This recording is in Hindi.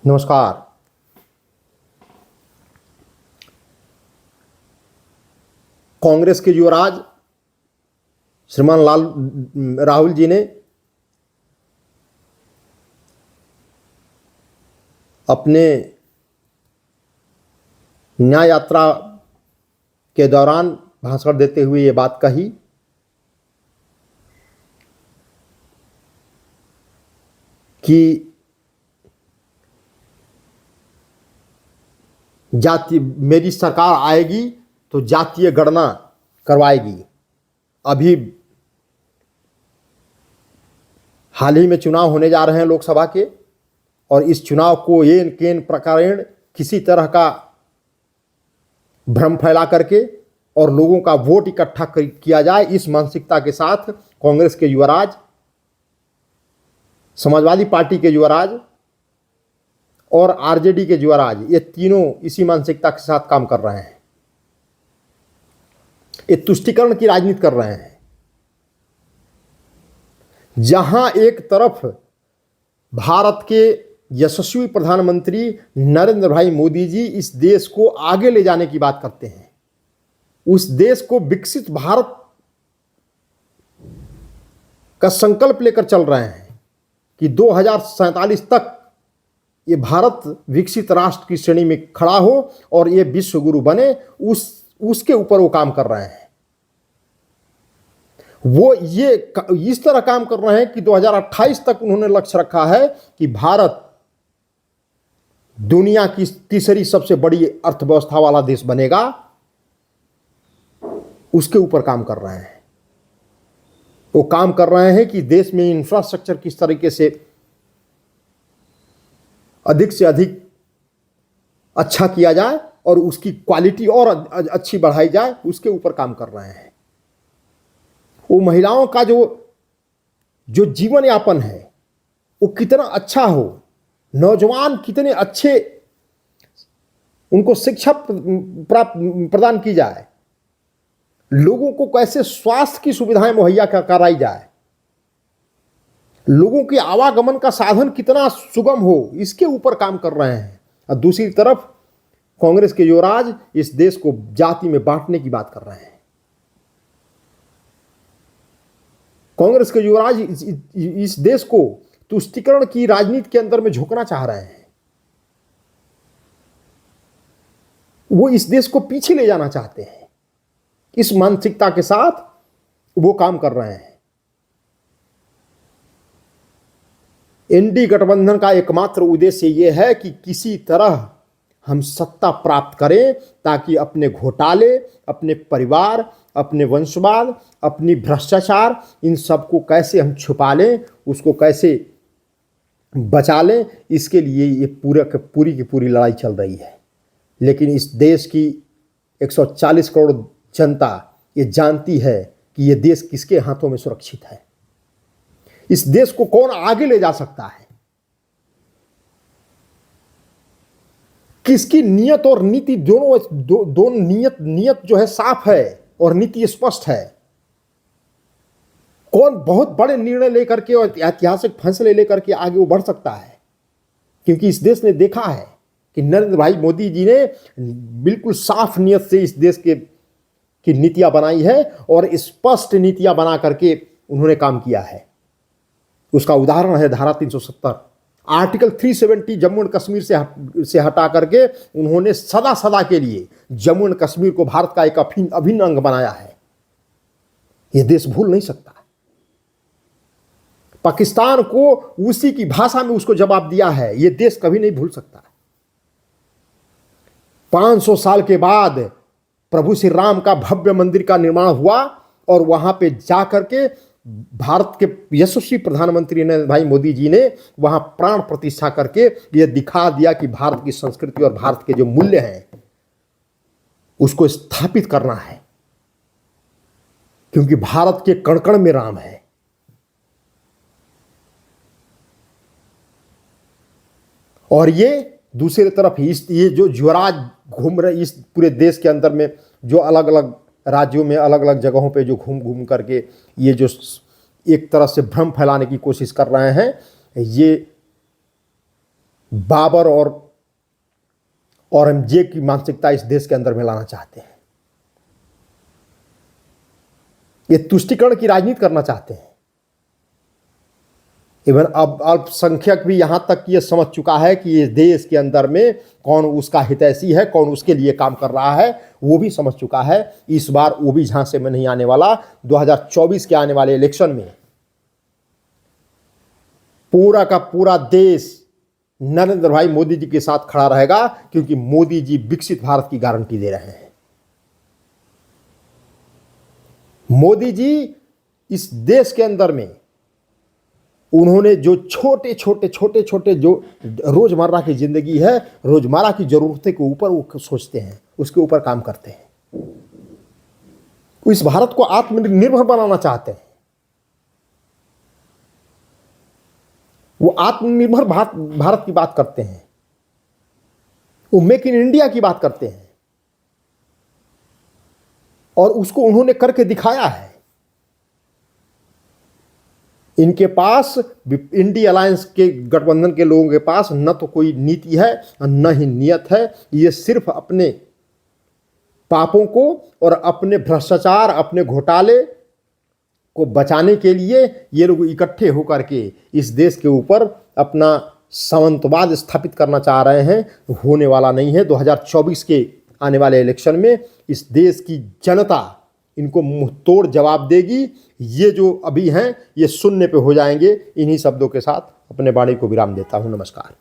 नमस्कार। कांग्रेस के युवराज श्रीमान राहुल जी ने अपने न्याय यात्रा के दौरान भाषण देते हुए ये बात कही कि जाति मेरी सरकार आएगी तो जातीय गणना करवाएगी। अभी हाल ही में चुनाव होने जा रहे हैं लोकसभा के, और इस चुनाव को येन केन प्रकारेण किसी तरह का भ्रम फैला करके और लोगों का वोट इकट्ठा किया जाए, इस मानसिकता के साथ कांग्रेस के युवराज, समाजवादी पार्टी के युवराज और आरजेडी के युवराज, ये तीनों इसी मानसिकता के साथ काम कर रहे हैं। ये तुष्टीकरण की राजनीति कर रहे हैं। जहां एक तरफ भारत के यशस्वी प्रधानमंत्री नरेंद्र भाई मोदी जी इस देश को आगे ले जाने की बात करते हैं, उस देश को विकसित भारत का संकल्प लेकर चल रहे हैं कि 2047 तक ये भारत विकसित राष्ट्र की श्रेणी में खड़ा हो और ये विश्व गुरु बने, उसके ऊपर वो काम कर रहे हैं। वो ये इस तरह काम कर रहे हैं कि 2028 तक उन्होंने लक्ष्य रखा है कि भारत दुनिया की तीसरी सबसे बड़ी अर्थव्यवस्था वाला देश बनेगा। उसके ऊपर काम कर रहे हैं। वो काम कर रहे हैं कि देश में इंफ्रास्ट्रक्चर किस तरीके से अधिक से अधिक अच्छा किया जाए और उसकी क्वालिटी और अच्छी बढ़ाई जाए, उसके ऊपर काम कर रहे हैं। वो महिलाओं का जो जीवन यापन है वो कितना अच्छा हो, नौजवान कितने अच्छे उनको शिक्षा प्रदान की जाए, लोगों को कैसे स्वास्थ्य की सुविधाएं मुहैया कराई जाए, लोगों के आवागमन का साधन कितना सुगम हो, इसके ऊपर काम कर रहे हैं। और दूसरी तरफ कांग्रेस के युवराज इस देश को जाति में बांटने की बात कर रहे हैं। कांग्रेस के युवराज इस देश को तुष्टीकरण की राजनीति के अंदर में झोंकना चाह रहे हैं। वो इस देश को पीछे ले जाना चाहते हैं। इस मानसिकता के साथ वो काम कर रहे हैं। एनडीए गठबंधन का एकमात्र उद्देश्य यह है कि किसी तरह हम सत्ता प्राप्त करें ताकि अपने घोटाले, अपने परिवार, अपने वंशवाद, अपनी भ्रष्टाचार, इन सब को कैसे हम छुपा लें, उसको कैसे बचा लें, इसके लिए ये पूरी की पूरी लड़ाई चल रही है। लेकिन इस देश की 140 करोड़ जनता ये जानती है कि ये देश किसके हाथों में सुरक्षित है। इस देश को कौन आगे ले जा सकता है, किसकी नियत और नीति दोनों नियत जो है साफ है और नीति स्पष्ट है। कौन बहुत बड़े निर्णय लेकर के और ऐतिहासिक फैसले लेकर के आगे वो बढ़ सकता है, क्योंकि इस देश ने देखा है कि नरेंद्र भाई मोदी जी ने बिल्कुल साफ नियत से इस देश की नीतियां बनाई है और स्पष्ट नीतियां बना करके उन्होंने काम किया है। उसका उदाहरण है धारा 370, आर्टिकल 370 जम्मू एंड कश्मीर से हटा करके उन्होंने सदा के लिए जम्मू एंड कश्मीर को भारत का एक अभिन्न अंग बनाया है। यह देश भूल नहीं सकता। पाकिस्तान को उसी की भाषा में उसको जवाब दिया है, यह देश कभी नहीं भूल सकता। 500 साल के बाद प्रभु श्री राम का भव्य मंदिर का निर्माण हुआ और वहां पे जाकर के भारत के यशस्वी प्रधानमंत्री नरेंद्र भाई मोदी जी ने वहां प्राण प्रतिष्ठा करके यह दिखा दिया कि भारत की संस्कृति और भारत के जो मूल्य हैं उसको स्थापित करना है, क्योंकि भारत के कण कण में राम है। और ये दूसरी तरफ ये जो युवराज घूम रहे इस पूरे देश के अंदर में, जो अलग अलग राज्यों में अलग अलग जगहों पे जो घूम घूम करके ये जो एक तरह से भ्रम फैलाने की कोशिश कर रहे हैं, ये बाबर और औरंगजेब की मानसिकता इस देश के अंदर में लाना चाहते हैं। ये तुष्टीकरण की राजनीति करना चाहते हैं। इवन अब अल्पसंख्यक भी यहां तक ये समझ चुका है कि ये देश के अंदर में कौन उसका हितैषी है, कौन उसके लिए काम कर रहा है, वो भी समझ चुका है। इस बार वो भी झांसे में नहीं आने वाला। 2024 के आने वाले इलेक्शन में पूरा का पूरा देश नरेंद्र भाई मोदी जी के साथ खड़ा रहेगा, क्योंकि मोदी जी विकसित भारत की गारंटी दे रहे हैं। मोदी जी इस देश के अंदर में उन्होंने जो छोटे छोटे जो रोजमर्रा की जिंदगी है, रोजमर्रा की जरूरतें के ऊपर वो सोचते हैं, उसके ऊपर काम करते हैं। वो इस भारत को आत्मनिर्भर बनाना चाहते हैं। वो आत्मनिर्भर भारत की बात करते हैं। वो मेक इन इंडिया की बात करते हैं, और उसको उन्होंने करके दिखाया है। इनके पास, इंडी अलायंस के गठबंधन के लोगों के पास न तो कोई नीति है और न ही नियत है। ये सिर्फ अपने पापों को और अपने भ्रष्टाचार, अपने घोटाले को बचाने के लिए ये लोग इकट्ठे होकर के इस देश के ऊपर अपना सामंतवाद स्थापित करना चाह रहे हैं। होने वाला नहीं है। 2024 के आने वाले इलेक्शन में इस देश की जनता इनको मुंह तोड़ जवाब देगी। ये जो अभी हैं ये शून्य पे हो जाएंगे। इन्हीं शब्दों के साथ अपने वाणी को विराम देता हूँ। नमस्कार।